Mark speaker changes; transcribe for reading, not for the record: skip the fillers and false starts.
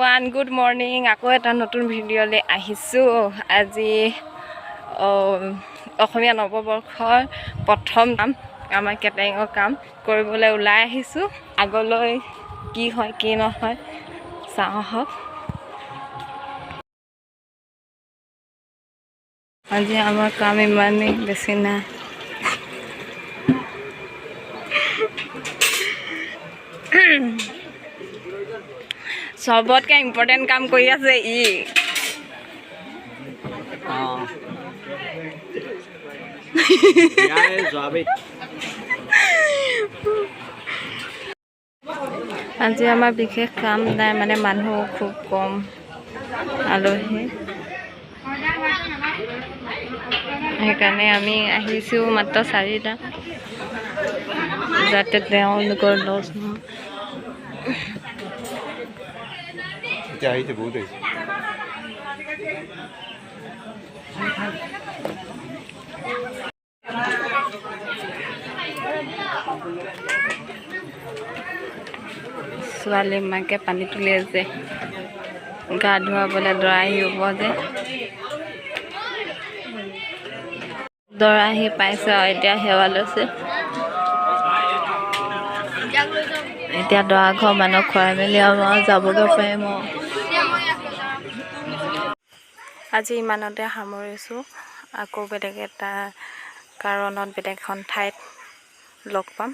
Speaker 1: everyone, good morning. আকৌ এটা নতুন ভিডিঅ'লৈ আহিছোঁ। আজি অসমীয়া নৱবৰ্ষৰ প্ৰথম কাম আমাৰ কেটাৰিঙৰ কাম কৰিবলৈ ওলাই আহিছোঁ। আগলৈ কি হয় কি নহয় চাওঁ আহক। আজি আমাৰ কাম ইমানেই বেছি নাই। सबतके इम्पोर्टेन्ट काम কৰি আছে ই আজি আমাৰ বিশেষ কাম নাই, মানে মানুহ খুব কম, আলহী, সেইকাৰণে আমি আহিছোঁ মাত্ৰ 4টা, যাতে তেওঁলোকৰ লছ নহয়। বহুত ছোৱালী মাকে পানী তুলি আছে, গা ধুৱাবলৈ দৰা আহিব যে। দৰা আহি পাইছে আৰু এতিয়া সেৱা লৈছে। এতিয়া দৰা ঘৰ মানুহক খুৱাই মেলি আৰু যাবগৈ পাৰিম। আজি ইমানতে সামৰিছোঁ। আকৌ বেলেগ এটা কাৰণত বেলেগ এখন ঠাইত লগ পাম।